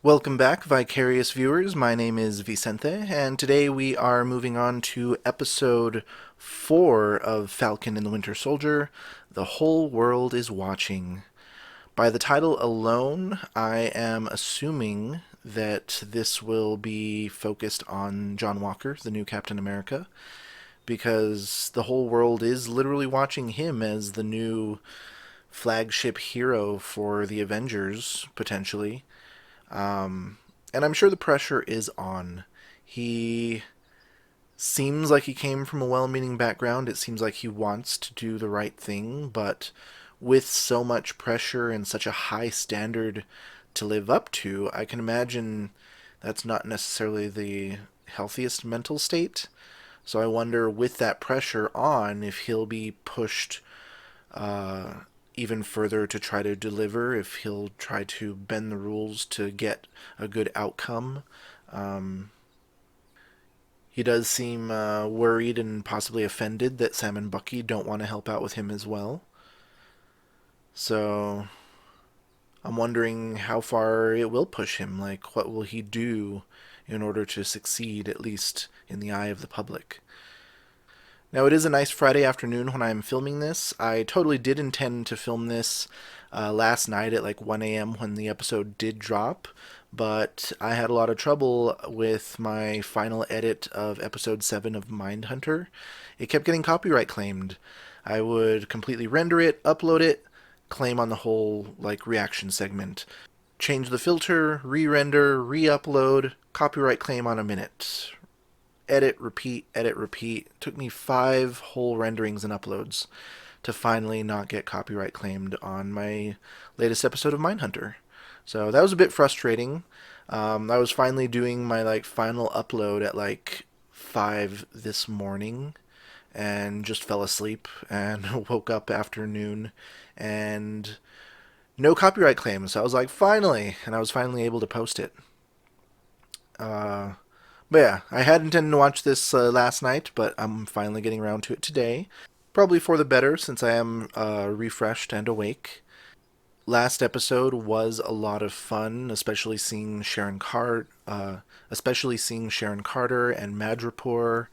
Welcome back, Vicarious viewers. My name is Vicente, and today we are moving on to episode 4 of Falcon and the Winter Soldier. The whole world is watching. By the title alone, I am assuming that this will be focused on John Walker, the new Captain America, because the whole world is literally watching him as the new flagship hero for the Avengers, potentially. And I'm sure the pressure is on. He seems like he came from a well meaning background. It seems like he wants to do the right thing, but with so much pressure and such a high standard to live up to, I can imagine that's not necessarily the healthiest mental state. So I wonder, with that pressure on, if he'll be pushed uh, even further to try to deliver, if he'll try to bend the rules to get a good outcome. Um, he does seem worried and possibly offended that Sam and Bucky don't want to help out with him as well. So I'm wondering how far it will push him. Like, what will he do in order to succeed, at least in the eye of the public? Now, it is a nice Friday afternoon when I'm filming this. I totally did intend to film this last night at like 1 a.m. when the episode did drop, but I had a lot of trouble with my final edit of episode 7 of Mindhunter. It kept getting copyright claimed. I would completely render it, upload it, claim on the whole like reaction segment. Change the filter, re-render, re-upload, copyright claim on a minute, edit, repeat, edit, repeat. It took me 5 whole renderings and uploads to finally not get copyright claimed on my latest episode of Mindhunter. So that was a bit frustrating. I was finally doing my like final upload at like 5 this morning and just fell asleep and woke up after noon and no copyright claims. So I was like, finally, and I was finally able to post it. Uh, But yeah, I had intended to watch this last night, but I'm finally getting around to it today. Probably for the better since I am refreshed and awake. Last episode was a lot of fun, especially seeing Sharon Carter and Madripoor.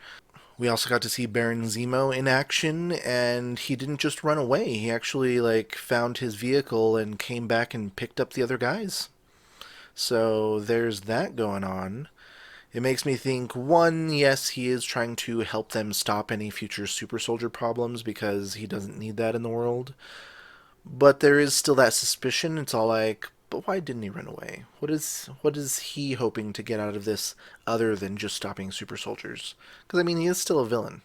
We also got to see Baron Zemo in action, and he didn't just run away. He actually like found his vehicle and came back and picked up the other guys. So there's that going on. It makes me think, one, yes, he is trying to help them stop any future super soldier problems because he doesn't need that in the world. But there is still that suspicion. It's all like, but why didn't he run away? What is he hoping to get out of this other than just stopping super soldiers? Because I mean, he is still a villain.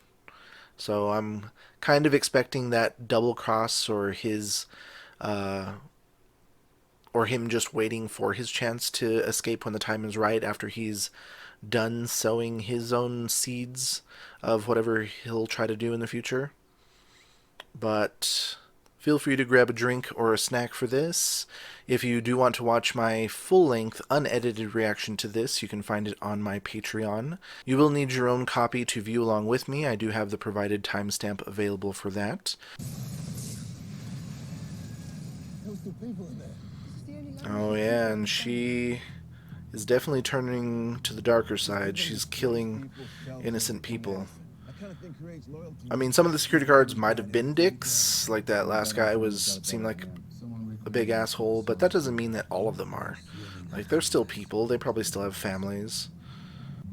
So I'm kind of expecting that double cross uh, or him just waiting for his chance to escape when the time is right after he's done sowing his own seeds of whatever he'll try to do in the future. But feel free to grab a drink or a snack for this. If you do want to watch my full length, unedited reaction to this, you can find it on my Patreon. You will need your own copy to view along with me. I do have the provided timestamp available for that. Oh, yeah, and she is definitely turning to the darker side. She's killing innocent people. I mean, some of the security guards might have been dicks, like that last guy was seemed like a big asshole, but that doesn't mean that all of them are. Like, they're still people. They probably still have families.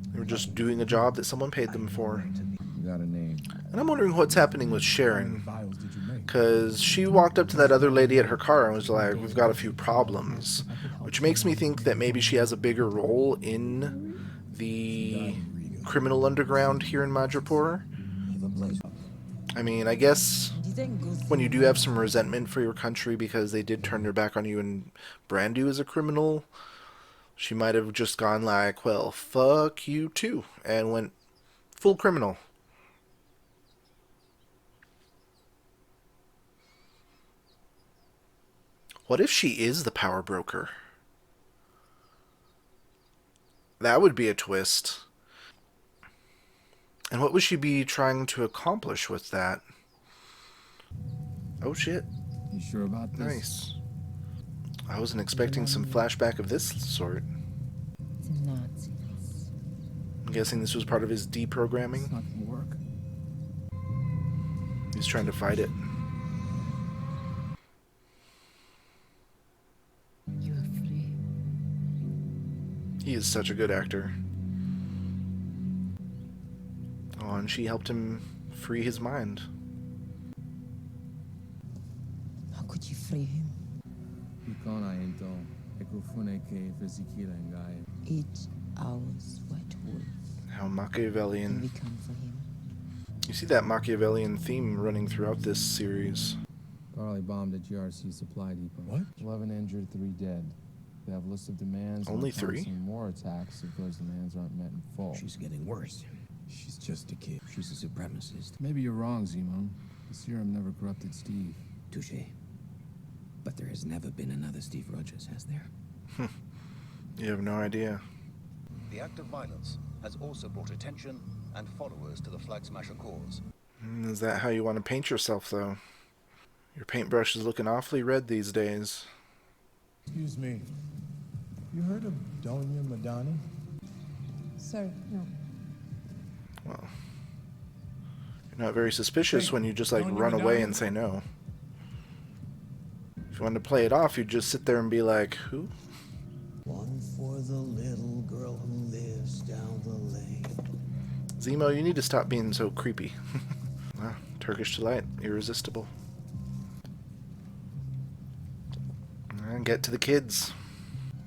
They were just doing a job that someone paid them for. And I'm wondering what's happening with Sharon, because she walked up to that other lady at her car and was like, "We've got a few problems," which makes me think that maybe she has a bigger role in the criminal underground here in Madripoor. I mean, I guess when you do have some resentment for your country because they did turn their back on you and brand you as a criminal, she might have just gone like, well, fuck you too, and went full criminal. What if she is the power broker? That would be a twist. And what would she be trying to accomplish with that? Oh shit. You sure about this? Nice. I wasn't expecting some flashback of this sort. I'm guessing this was part of his It's deprogramming. not gonna work. He's trying to fight it. You are free. He is such a good actor. Oh, and she helped him free his mind. How could you free him? Each hour's wet wool. How And we Machiavellian. come for him. You see that Machiavellian theme running throughout this series. Carly bombed at GRC supply depot. What? 11 injured, 3 dead. They have a list of demands. and Only they'll plan 3? some more attacks if those demands aren't met in full. She's getting worse. She's just a kid. She's a supremacist. Maybe you're wrong, Zemo. The Serum never corrupted Steve. Touché. But there has never been another Steve Rogers, has there? You have no idea. The act of violence has also brought attention and followers to the Flag Smasher cause. Is that how you want to paint yourself, though? Your paintbrush is looking awfully red these days. Excuse me. You heard of Doña Madani? Sir, no. Well, you're not very suspicious Hey, when you just, like, don't you run be away down? and say no. If you wanted to play it off, you'd just sit there and be like, who? One for the little girl who lives down the lane. Zemo, you need to stop being so creepy. Ah, Turkish delight, irresistible. And get to the kids.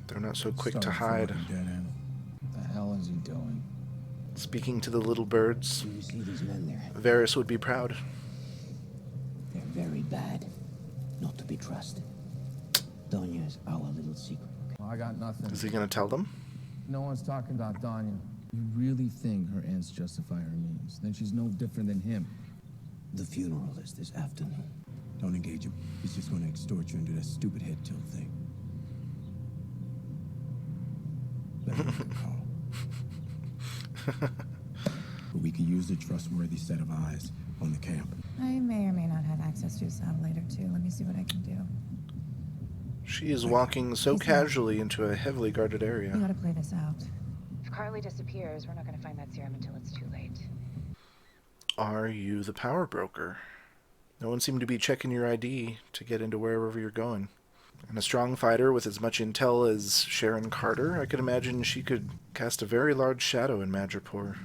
They're not so quick to hide. What the hell is he doing? Speaking to the little birds, Do you see these men there? Varys would be proud. They're very bad. Not to be trusted. Doña's our little secret. Well, I got nothing. Is he gonna tell them? No one's talking about Danya. You really think her ends justify her means? Then she's no different than him. The funeral is this afternoon. Don't engage him. He's just going to extort you and do that stupid head tilt thing. Let me make a call. But we can use a trustworthy set of eyes on the camp. I may or may not have access to a satellite or two. Let me see what I can do. She is walking so casually into a heavily guarded We area. gotta play this out. If Carly disappears, we're not going to find that serum until it's too late. Are you the power broker? No one seemed to be checking your ID to get into wherever you're going. And a strong fighter with as much intel as Sharon Carter, I could imagine she could cast a very large shadow in Madripoor.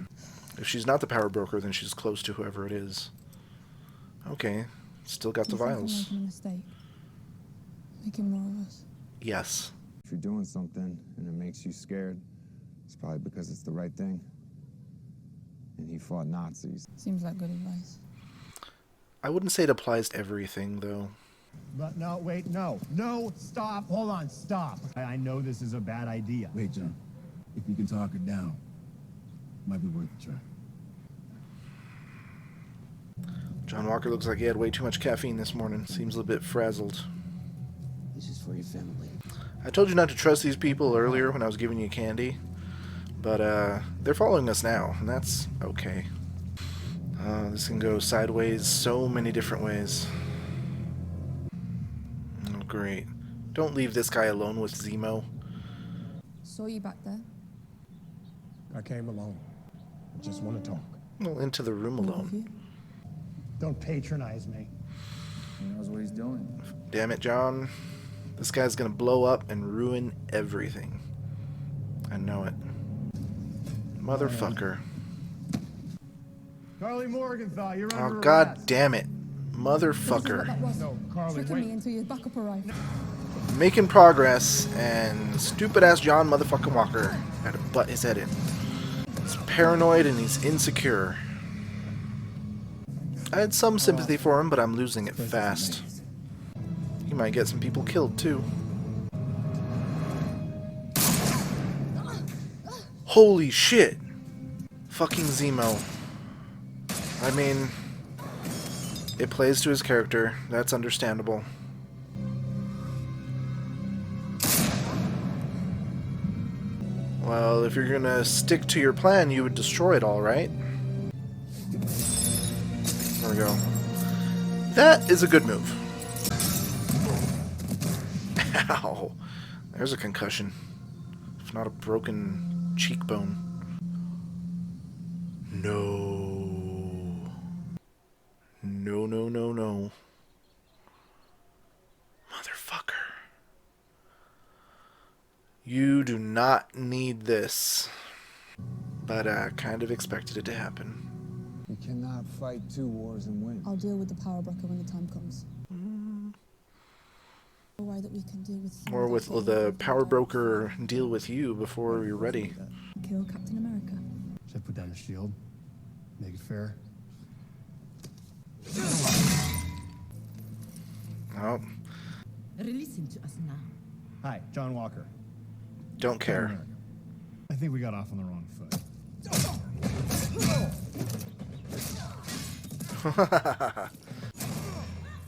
If she's not the power broker, then she's close to whoever it is. Okay, still got Do the you think I'm vials. making a mistake? Making more of us? Yes. If you're doing something and it makes you scared, it's probably because it's the right thing. And he fought Nazis. Seems like good advice. I wouldn't say it applies to everything, though. But no, wait, no. No, stop. Hold on, stop. I know this is a bad idea. Wait, John. If you can talk her down, might be worth a try. John Walker looks like he had way too much caffeine this morning. Seems a bit frazzled. This is for your family. I told you not to trust these people earlier when I was giving you candy. But, they're following us now, and that's okay. This can go sideways so many different ways. Oh, great. Don't leave this guy alone with Zemo. Saw you back there. I came alone. I just want to talk. Well, into the room All of alone. you. Don't patronize me. He knows what he's doing. Damn it, John. This guy's gonna blow up and ruin everything. I know it. Motherfucker. Carly Morgenthau, you're Oh, under god arrest. damn it. This is what Motherfucker. that was. No, Carly, Tricking wait. me until your backup arrived. Making progress, and stupid-ass John motherfucking Walker had to butt his head in. He's paranoid and he's insecure. I had some sympathy for him, but I'm losing it fast. He might get some people killed, too. Holy shit! Fucking Zemo. I mean, it plays to his character. That's understandable. Well, if you're gonna stick to your plan, you would destroy it all, right? There we go. That is a good move. Ow. There's a concussion. If not a broken cheekbone. No. No, no, no, no. Motherfucker. You do not need this. But I kind of expected it to happen. You cannot fight 2 wars and win. I'll deal with the power broker when the time comes. Or that we can deal with Or with the power broker deal with you before you're ready. Kill Captain America. Should I put down the shield? Make it fair? Oh, Release him to us now. Hi, John Walker. don't care. I think we got off on the wrong foot.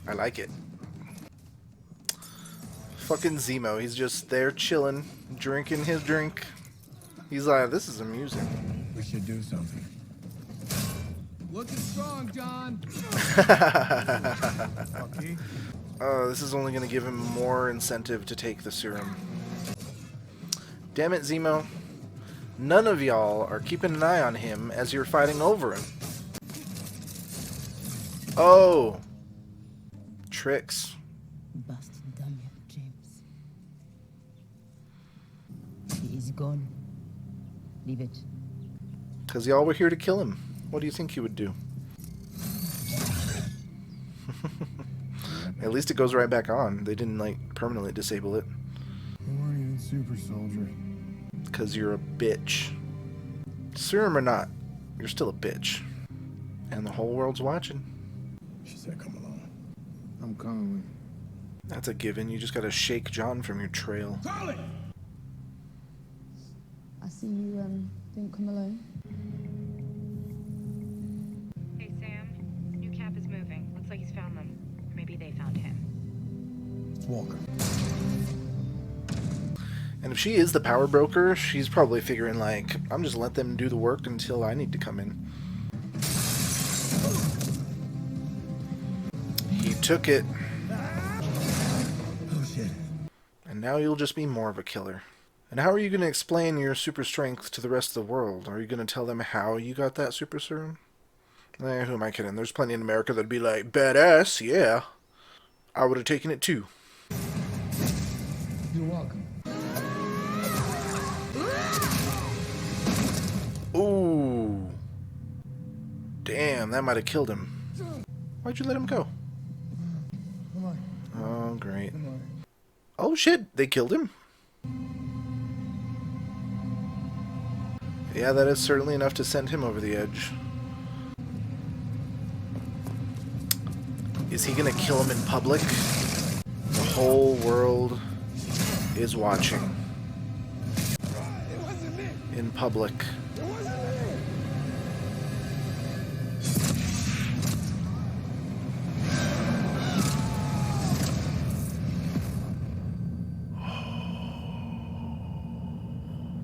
I like it. Fucking Zemo, he's just there chilling, drinking his drink. He's like, this is amusing. We should do something. Looking strong, John. Okay. This is only going to give him more incentive to take the serum. Damn it, Zemo. None of y'all are keeping an eye on him as you're fighting over him. Oh. Tricks. Busted done yet, James. He is gone. Leave it. Because y'all were here to kill him. What do you think he would do? At least it goes right back on. They didn't, like, permanently disable it. You weren't even super soldier. Because you're a bitch. Serum or not, you're still a bitch. And the whole world's watching. She said come along. I'm coming with you. That's a given. You just gotta shake John from your trail. I see you didn't come alone. Hey, Sam. New cap is moving. Looks like he's found them. Or maybe they found him. It's Walker. And if she is the power broker, she's probably figuring, like, I'm just let them do the work until I need to come in. He took it. Oh shit. And now you'll just be more of a killer. And how are you going to explain your super strength to the rest of the world? Are you going to tell them how you got that super serum? Who am I kidding? There's plenty in America that'd be like, badass, yeah. I would have taken it too. You're welcome. Ooh. Damn, that might have killed him. Why'd you let him go? Come on. Oh, great. Come on. Oh, shit. They killed him. Yeah, that is certainly enough to send him over the edge. Is he gonna kill him in public? The whole world is watching. In public.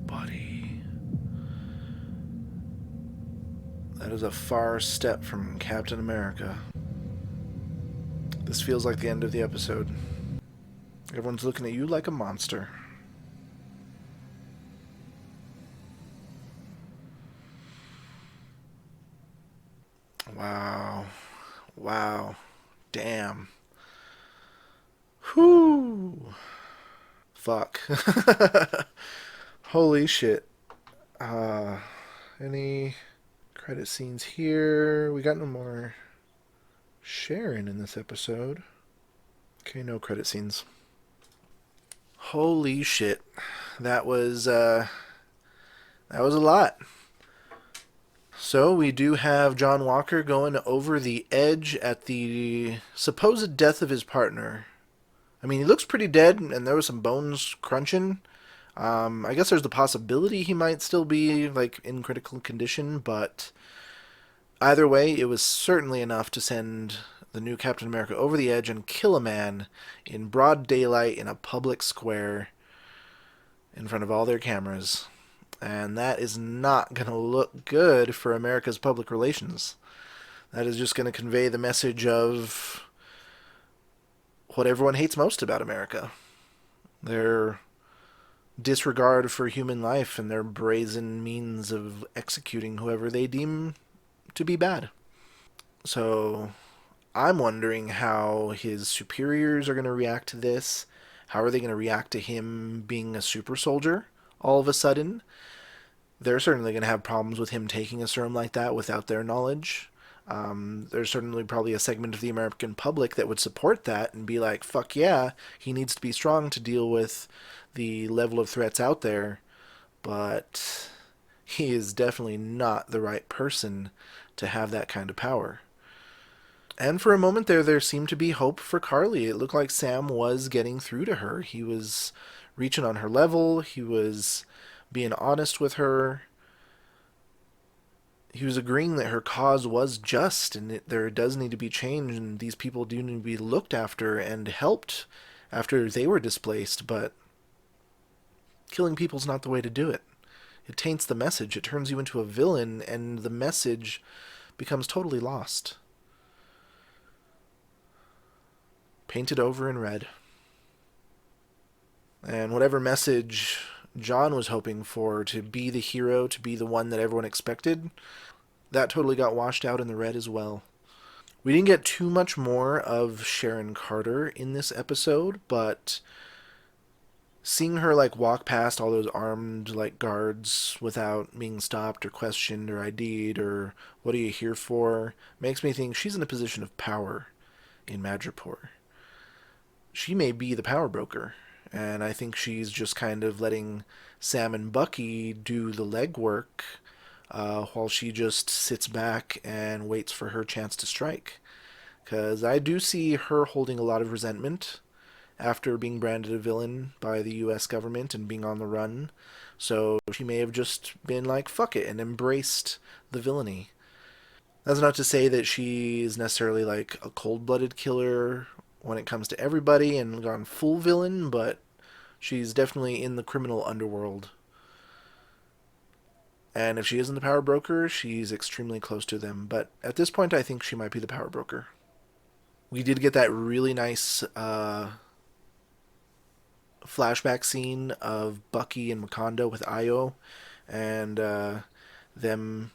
Buddy. That is a far step from Captain America. This feels like the end of the episode. Everyone's looking at you like a monster. Wow. Wow. Damn. Whew. Fuck. Holy shit. Any credit scenes here? We got no more Sharon in this episode. Okay, no credit scenes. Holy shit. That was a lot. So we do have John Walker going over the edge at the supposed death of his partner. I mean, he looks pretty dead, and there was some bones crunching. I guess there's the possibility he might still be, like, in critical condition, but either way, it was certainly enough to send the new Captain America over the edge and kill a man in broad daylight in a public square in front of all their cameras. And that is not going to look good for America's public relations. That is just going to convey the message of what everyone hates most about America. Their disregard for human life and their brazen means of executing whoever they deem to be bad. So I'm wondering how his superiors are going to react to this. How are they going to react to him being a super soldier all of a sudden? They're certainly going to have problems with him taking a serum like that without their knowledge. There's certainly probably a segment of the American public that would support that and be like, fuck yeah, he needs to be strong to deal with the level of threats out there. But he is definitely not the right person to have that kind of power. And for a moment there seemed to be hope for Carly. It looked like Sam was getting through to her. He was reaching on her level. He was being honest with her. He was agreeing that her cause was just and there does need to be change and these people do need to be looked after and helped after they were displaced, but killing people's not the way to do it. It taints the message. It turns you into a villain and the message becomes totally lost. Painted over in red. And whatever message John was hoping for, to be the hero, to be the one that everyone expected, that totally got washed out in the red as well. We didn't get too much more of Sharon Carter in this episode, but seeing her like walk past all those armed like guards without being stopped or questioned or ID'd or what are you here for makes me think she's in a position of power in Madripoor. She may be the power broker, and I think she's just kind of letting Sam and Bucky do the legwork while she just sits back and waits for her chance to strike. Because I do see her holding a lot of resentment after being branded a villain by the US government and being on the run. So she may have just been like, fuck it, and embraced the villainy. That's not to say that she is necessarily like a cold-blooded killer when it comes to everybody and gone full villain, but she's definitely in the criminal underworld. And if she isn't the power broker, she's extremely close to them. But at this point, I think she might be the power broker. We did get that really nice flashback scene of Bucky and Wakanda with Io, and them.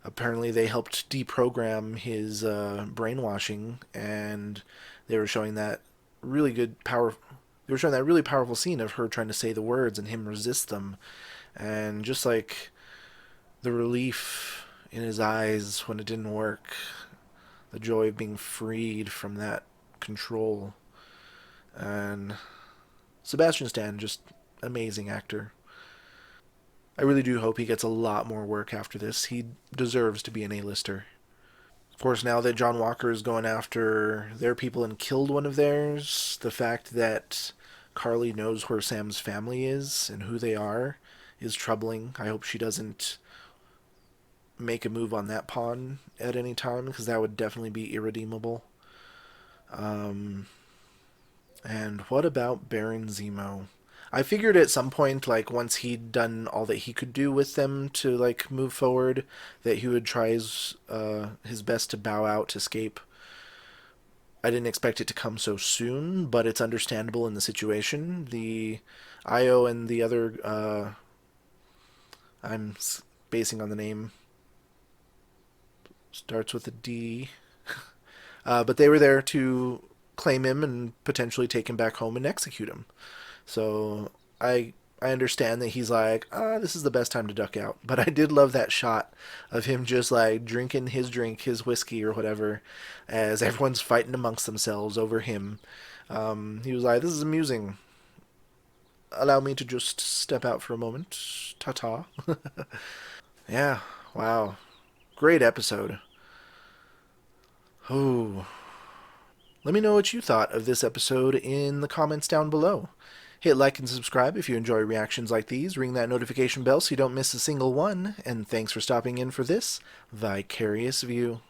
Apparently, they helped deprogram his brainwashing, and they were showing that really good power. They were showing that really powerful scene of her trying to say the words and him resist them, and just like the relief in his eyes when it didn't work, the joy of being freed from that control. And Sebastian Stan, just amazing actor. I really do hope he gets a lot more work after this. He deserves to be an A-lister. Of course, now that John Walker is going after their people and killed one of theirs, the fact that Carly knows where Sam's family is and who they are is troubling. I hope she doesn't make a move on that pawn at any time, because that would definitely be irredeemable. And what about Baron Zemo? I figured at some point, like, once he'd done all that he could do with them to, like, move forward, that he would try his best to bow out, escape. I didn't expect it to come so soon, but it's understandable in the situation. The Io and the other, I'm basing on the name, starts with a D, but they were there to claim him and potentially take him back home and execute him. So I understand that he's like, this is the best time to duck out. But I did love that shot of him just like drinking his drink, his whiskey or whatever, as everyone's fighting amongst themselves over him. He was like, this is amusing. Allow me to just step out for a moment. Ta-ta. Yeah, wow. Great episode. Oh. Let me know what you thought of this episode in the comments down below. Hit like and subscribe if you enjoy reactions like these. Ring that notification bell so you don't miss a single one. And thanks for stopping in for this Vicarious View.